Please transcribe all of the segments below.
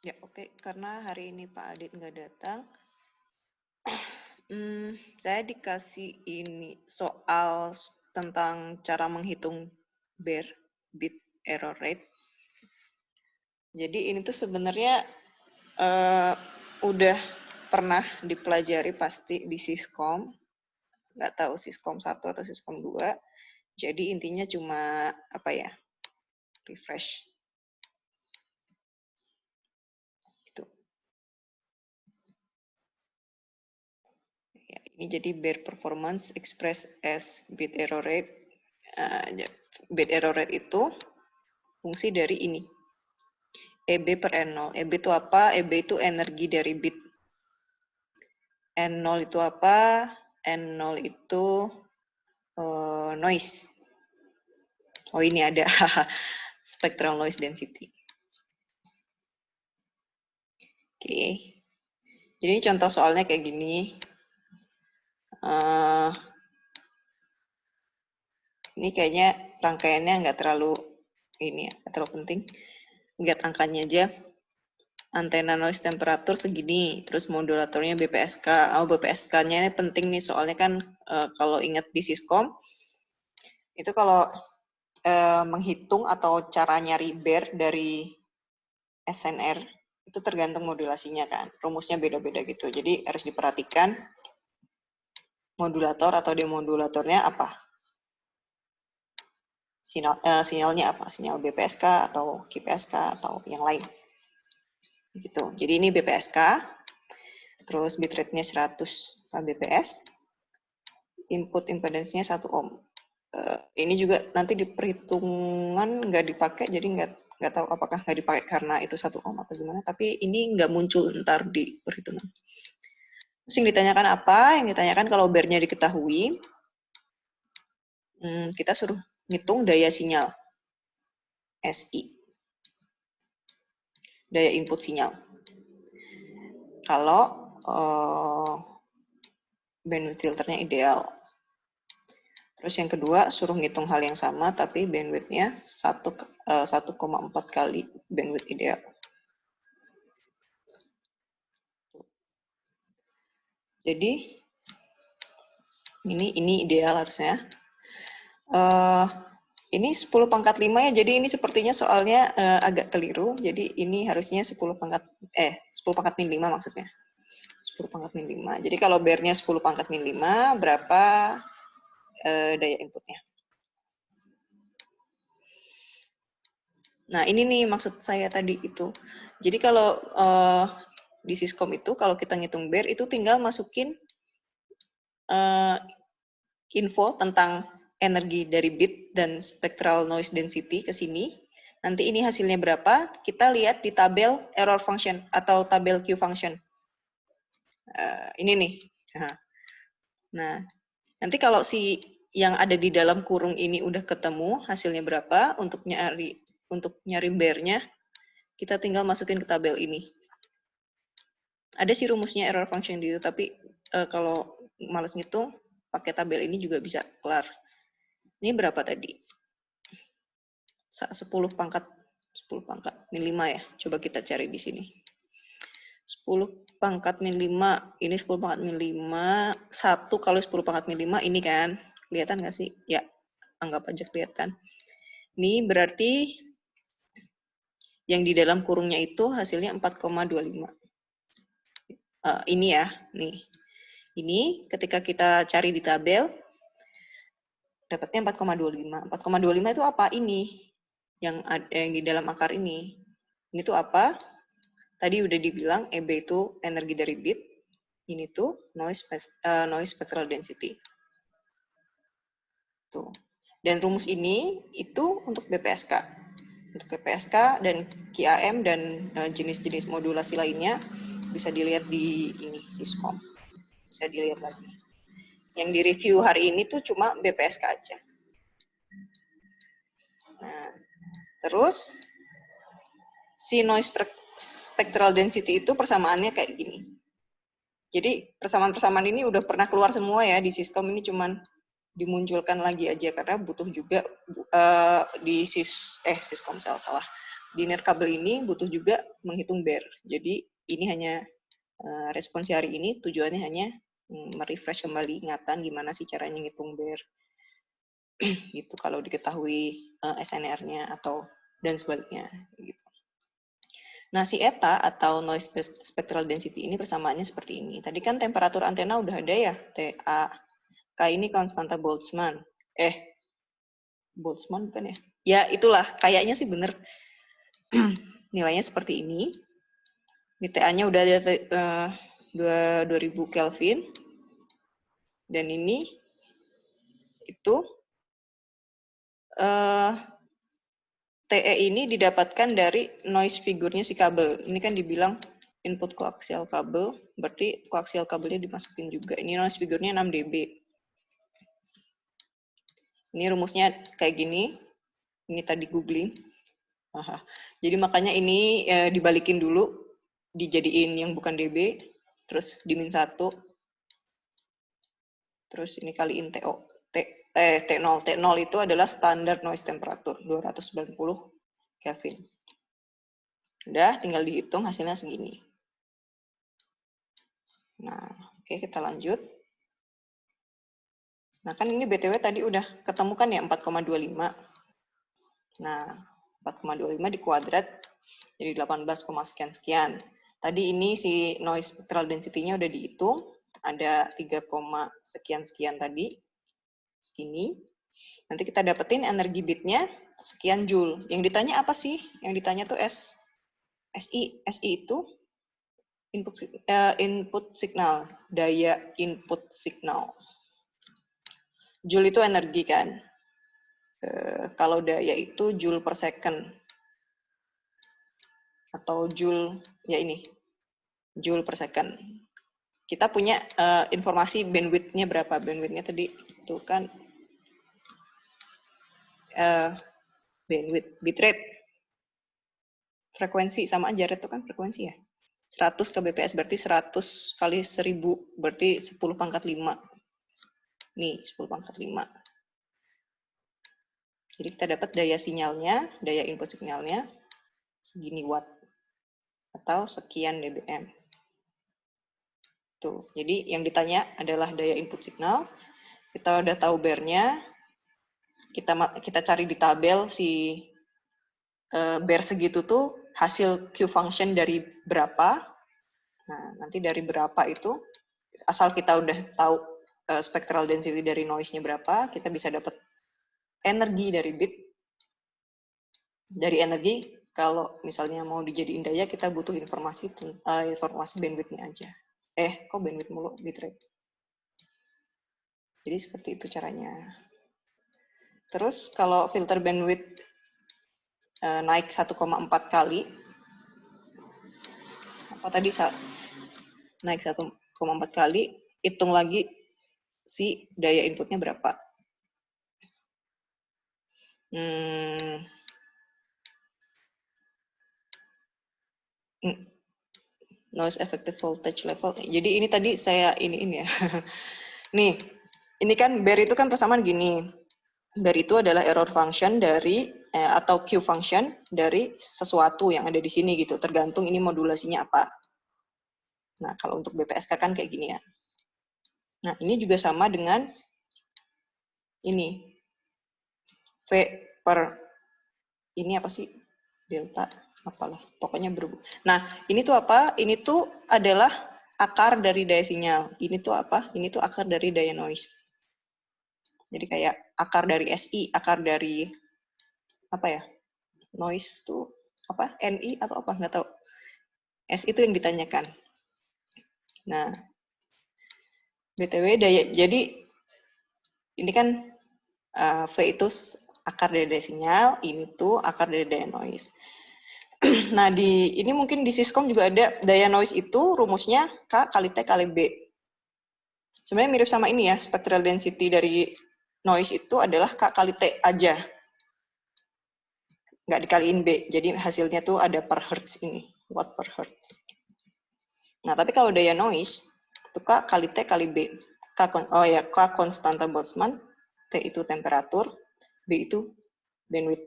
Ya, oke. Karena hari ini Pak Adit nggak datang, saya dikasih ini soal tentang cara menghitung BER, bit error rate. Jadi ini tuh sebenarnya udah pernah dipelajari pasti di Siskom, nggak tahu Siskom 1 atau Siskom 2. Jadi intinya cuma apa ya, refresh. Gitu. Ya, ini jadi BER performance expressed as bit error rate. Bit error rate itu fungsi dari ini. EB per N0. EB itu apa? EB itu energi dari bit. N0 itu apa? N0 itu noise. Oh, ini ada spectral noise density. Oke. Jadi contoh soalnya kayak gini. Ini kayaknya rangkaiannya nggak terlalu ini ya, nggak terlalu penting. Lihat angkanya aja. Antena noise temperatur segini, terus modulatornya BPSK. Oh, BPSK-nya ini penting nih, soalnya kan kalau ingat di Siskom, itu kalau menghitung atau cara nyari BER dari SNR, itu tergantung modulasinya kan. Rumusnya beda-beda gitu. Jadi harus diperhatikan modulator atau demodulatornya apa. Sinyalnya apa? Sinyal BPSK atau QPSK atau yang lain. Gitu. Jadi ini BPSK, terus bitrate-nya 100 kbps, input impedance-nya 1 ohm. Ini juga nanti di perhitungan nggak dipakai, jadi nggak tahu apakah nggak dipakai karena itu 1 ohm atau gimana, tapi ini nggak muncul ntar di perhitungan. Terus yang ditanyakan apa? Yang ditanyakan kalau BER-nya diketahui, kita suruh ngitung daya sinyal, SI. Daya input sinyal. Kalau bandwidth filternya ideal. Terus yang kedua, suruh ngitung hal yang sama, tapi bandwidth-nya 1,4 kali bandwidth ideal. Jadi, ini ideal harusnya. Ini 10 pangkat 5 ya, jadi ini sepertinya soalnya agak keliru. Jadi ini harusnya 10 pangkat min 5 maksudnya. 10 pangkat min 5. Jadi kalau BER-nya 10 pangkat min 5, berapa daya inputnya? Nah, ini nih maksud saya tadi itu. Jadi kalau di Siskom itu, kalau kita ngitung BER, itu tinggal masukin info tentang energi dari bit dan spectral noise density ke sini. Nanti ini hasilnya berapa, kita lihat di tabel error function atau tabel Q function. Ini nih. Nah, nanti kalau si yang ada di dalam kurung ini udah ketemu hasilnya berapa, untuk nyari BER-nya, kita tinggal masukin ke tabel ini. Ada sih rumusnya error function gitu, tapi kalau males ngitung, pakai tabel ini juga bisa kelar. Ini berapa tadi? 10 pangkat min 5 ya. Coba kita cari di sini. 10 pangkat min 5, ini 10 pangkat min 5, 1 kali 10 pangkat min 5, ini kan. Kelihatan nggak sih? Ya, anggap aja kelihatan. Ini berarti yang di dalam kurungnya itu hasilnya 4,25. Ini ya, nih. Ini ketika kita cari di tabel, dapatnya 4,25. 4,25 itu apa? Ini. Yang di dalam akar ini. Ini tuh apa? Tadi udah dibilang EB itu energi dari bit. Ini tuh noise spectral density. Tuh. Dan rumus ini itu untuk BPSK. Untuk BPSK dan QAM dan jenis-jenis modulasi lainnya bisa dilihat di ini Siskom. Bisa dilihat lagi. Yang di review hari ini tuh cuma BPSK aja. Nah, terus si noise spectral density itu persamaannya kayak gini. Jadi persamaan-persamaan ini udah pernah keluar semua ya di Siskom, ini cuman dimunculkan lagi aja karena butuh juga di Siskom salah. Di nirkabel ini butuh juga menghitung Baire. Jadi ini hanya respons hari ini tujuannya hanya merefresh kembali ingatan gimana sih caranya ngitung Baire. Gitu kalau diketahui SNR-nya atau dan sebaliknya gitu. Nah, si eta atau noise spectral density ini persamaannya seperti ini. Tadi kan temperatur antena udah ada ya, TA. K ini konstanta Boltzmann. Boltzmann bukan ya? Ya, itulah. Kayaknya sih bener. Nilainya seperti ini. Di TA-nya udah ada 2000 Kelvin. Dan ini itu TE ini didapatkan dari noise figure-nya si kabel. Ini kan dibilang input koaksial kabel, berarti koaksial kabelnya dimasukin juga. Ini noise figure-nya 6 dB. Ini rumusnya kayak gini. Ini tadi googling. Aha. Jadi makanya ini dibalikin dulu, dijadiin yang bukan dB, terus dimin 1, terus ini kaliin TO. T0. T0 itu adalah standar noise temperature, 290 Kelvin. Udah, tinggal dihitung hasilnya segini. Nah, oke, kita lanjut. Nah, kan ini BTW tadi udah ketemu kan ya 4,25. Nah, 4,25 dikuadrat jadi 18, sekian-sekian. Tadi ini si noise spectral density-nya udah dihitung, ada 3, sekian-sekian tadi, segini. Nanti kita dapetin energi bitnya sekian joule. Yang ditanya apa sih? Yang ditanya tuh SI. SI itu input signal, daya input signal. Joule itu energi kan. Kalau daya itu joule per second. Atau joule, ya ini, joule per second. Kita punya informasi bandwidth-nya berapa. Bandwidth-nya tadi itu kan bandwidth, bitrate. Frekuensi sama aja, rate itu kan frekuensi ya. 100 kbps berarti 100 kali 1000 berarti 10 pangkat 5. Nih, 10 pangkat 5. Jadi kita dapat daya sinyalnya, daya input signalnya segini watt atau sekian dBm. Tuh, jadi yang ditanya adalah daya input signal. Kita udah tahu Baire-nya. Kita cari di tabel si Baire segitu tuh hasil Q function dari berapa. Nah, nanti dari berapa itu asal kita udah tahu spectral density dari noise-nya berapa, kita bisa dapat energi dari bit. Dari energi, kalau misalnya mau dijadiin daya, kita butuh informasi bandwidth-nya aja. Kok bandwidth mulu? Bitrate. Jadi seperti itu caranya. Terus kalau filter bandwidth naik 1,4 kali, apa tadi naik 1,4 kali, hitung lagi si daya inputnya berapa. Noise effective voltage level. Jadi ini tadi saya ini ya. Nih, ini kan Baire itu kan persamaan gini. Baire itu adalah error function dari atau Q function dari sesuatu yang ada di sini gitu. Tergantung ini modulasinya apa. Nah, kalau untuk BPSK kan kayak gini ya. Nah, ini juga sama dengan ini. V per ini apa sih? Delta apalah. Pokoknya berhubung. Nah, ini tuh apa? Ini tuh adalah akar dari daya sinyal. Ini tuh apa? Ini tuh akar dari daya noise. Jadi kayak akar dari SI, akar dari apa ya? Noise tuh apa? NI atau apa? Nggak tahu. SI itu yang ditanyakan. Nah, BTW daya, jadi ini kan V itu akar dari daya sinyal, ini tuh akar dari daya noise. Nah, ini mungkin di Syscom juga ada daya noise itu rumusnya K kali T kali B. Sebenarnya mirip sama ini ya, spectral density dari noise itu adalah K kali T aja. Nggak dikaliin B, jadi hasilnya tuh ada per hertz ini, watt per hertz. Nah, tapi kalau daya noise, itu K kali T kali B. K konstanta Boltzmann, T itu temperatur, B itu bandwidth.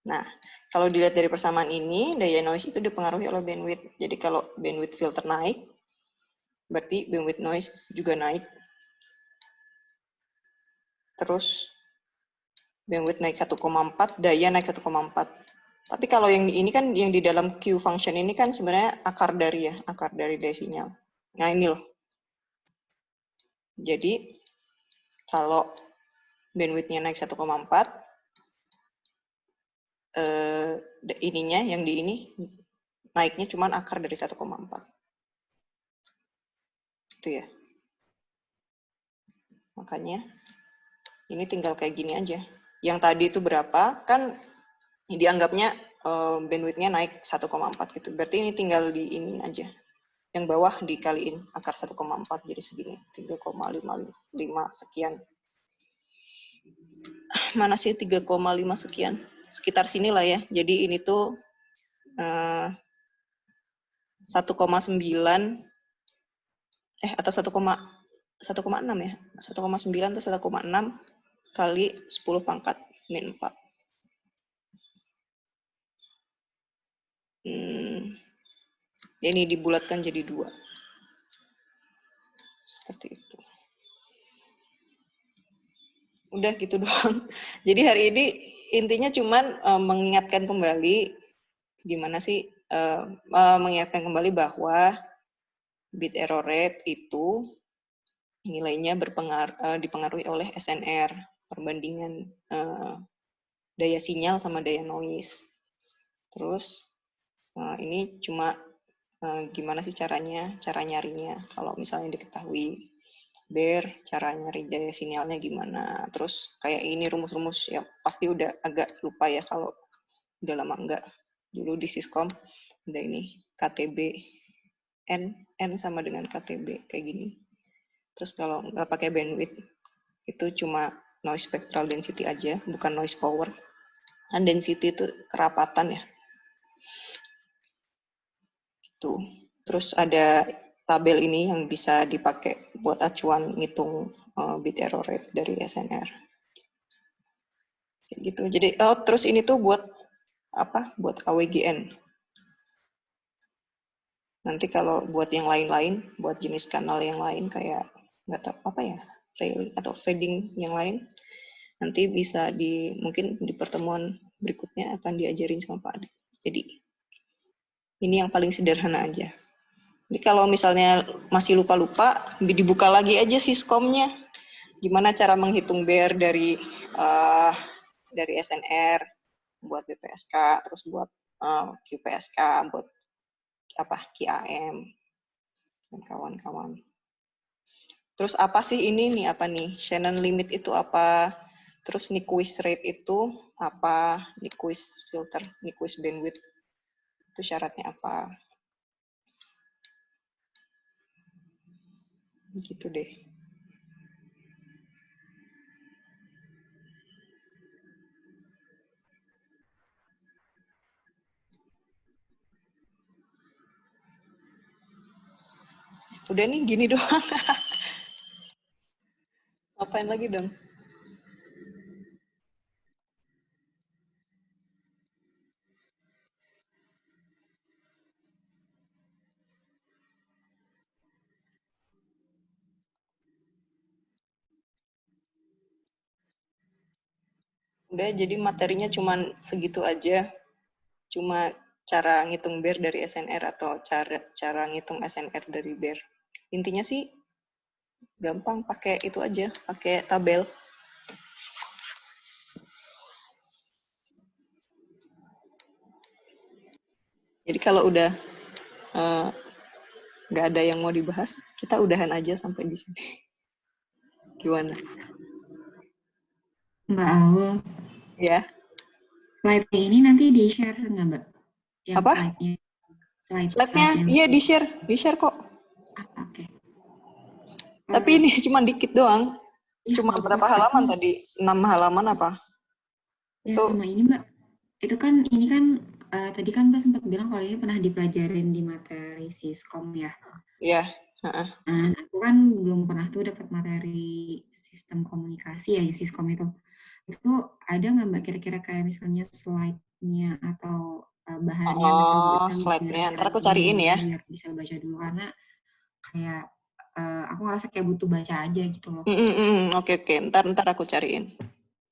Nah, Kalau dilihat dari persamaan ini, daya noise itu dipengaruhi oleh bandwidth. Jadi kalau bandwidth filter naik, berarti bandwidth noise juga naik. Terus bandwidth naik 1,4, daya naik 1,4. Tapi kalau yang di ini kan, yang di dalam Q function ini kan sebenarnya akar dari daya sinyal. Nah ini loh. Jadi kalau bandwidth-nya naik 1,4, ininya yang di ini naiknya cuma akar dari 1,4. Itu ya. Makanya ini tinggal kayak gini aja. Yang tadi itu berapa? Kan dianggapnya bandwidth-nya naik 1,4 gitu. Berarti ini tinggal di ini aja. Yang bawah dikaliin akar 1,4 jadi segini. 3,55 sekian. Mana sih 3,5 sekian? Sekitar sinilah ya. Jadi ini tuh 1,9 atau 1,6 ya. 1,9 atau 1,6 kali 10 pangkat min 4. Ini dibulatkan jadi 2. Seperti itu. Udah gitu doang. Jadi hari ini intinya cuman mengingatkan kembali gimana sih mengingatkan kembali bahwa bit error rate itu nilainya dipengaruhi oleh SNR, perbandingan daya sinyal sama daya noise. Terus ini cuma gimana sih cara nyarinya kalau misalnya diketahui cara nyari daya sinyalnya gimana. Terus kayak ini rumus-rumus ya pasti udah agak lupa ya kalau udah lama enggak. Dulu di Siskom ada ini KTB N sama dengan KTB kayak gini. Terus kalau nggak pakai bandwidth itu cuma noise spectral density aja, bukan noise power. Kan density itu kerapatan ya. Gitu. Terus ada tabel ini yang bisa dipakai buat acuan ngitung bit error rate dari SNR. Kayak gitu. Jadi terus ini tuh buat apa? Buat AWGN. Nanti kalau buat yang lain-lain, buat jenis kanal yang lain kayak nggak tahu apa ya, railing atau fading yang lain, nanti bisa mungkin di pertemuan berikutnya akan diajarin sama Pak Adi. Jadi ini yang paling sederhana aja. Jadi kalau misalnya masih lupa-lupa, dibuka lagi aja Siskomnya. Gimana cara menghitung BR dari SNR, buat BPSK, terus buat QPSK, buat QAM, dan kawan-kawan. Terus apa sih ini nih, apa nih? Shannon limit itu apa? Terus Nyquist rate itu apa? Nyquist filter, Nyquist bandwidth. Itu syaratnya apa? Gitu deh. Udah nih, gini doang. Apain lagi dong? Udah, jadi materinya cuma segitu aja. Cuma cara ngitung BER dari SNR atau cara ngitung SNR dari BER. Intinya sih gampang, pakai itu aja, pakai tabel. Jadi kalau udah nggak ada yang mau dibahas, kita udahan aja sampai di sini. Gimana? Mbak Aul, Ya. slide ini nanti di-share nggak, Mbak? Yang Apa? slide-nya. Slide-nya, Slide-nya. iya di-share kok. Oke. Tapi ini cuma dikit doang. Ya, Cuma nggak apa-apa. berapa halaman tadi? 6 halaman apa? Ya, Itu sama ini, Mbak. Itu kan, ini kan, tadi kan Mbak sempat bilang kalau ini pernah dipelajarin di materi Siskom ya. ya. Nah, aku kan belum pernah tuh dapat materi sistem komunikasi ya, Siskom itu. Itu ada nggak Mbak kira-kira kayak misalnya slide slide-nya atau bahannya Oh, bisa beli slide-nya. Ntar aku referensinya cariin gimana ya. biar bisa baca dulu karena kayak aku ngerasa kayak butuh baca aja gitu loh. Oke, oke. Ntar aku cariin.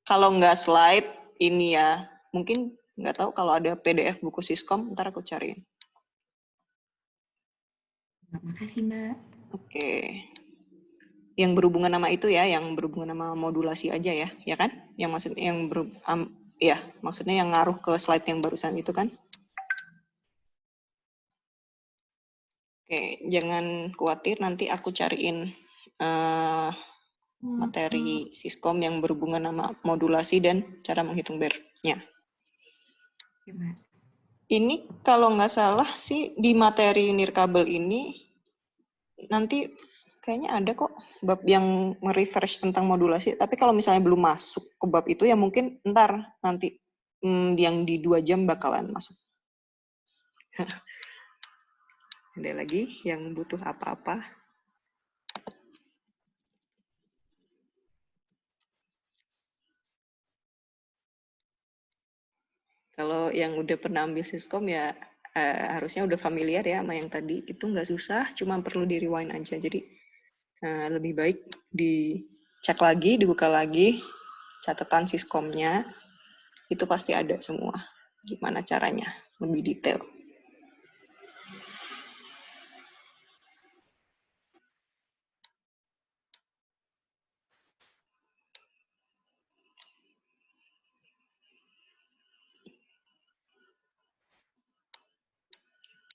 Kalau nggak slide, ini ya. Mungkin nggak tahu kalau ada PDF buku Siskom, ntar aku cariin. Makasih, Mbak. Oke. Yang berhubungan sama itu ya, yang berhubungan sama modulasi aja ya, ya kan? Yang maksudnya ya, maksudnya yang ngaruh ke slide yang barusan itu kan? Oke, jangan khawatir, nanti aku cariin materi Siskom yang berhubungan sama modulasi dan cara menghitung BER-nya. Ya, Mbak. Ini kalau nggak salah sih di materi nirkabel ini nanti kayaknya ada kok bab yang nge-refresh tentang modulasi. Tapi kalau misalnya belum masuk ke bab itu ya mungkin ntar nanti yang di 2 jam bakalan masuk. Ada lagi yang butuh apa-apa? Kalau yang udah pernah ambil Siskom ya harusnya udah familiar ya sama yang tadi. Itu nggak susah, cuma perlu di rewind aja. Jadi lebih baik dicek lagi, dibuka lagi catatan Siskomnya. Itu pasti ada semua. Gimana caranya? Lebih detail.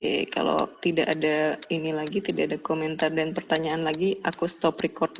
Oke, kalau tidak ada ini lagi, tidak ada komentar dan pertanyaan lagi, aku stop record.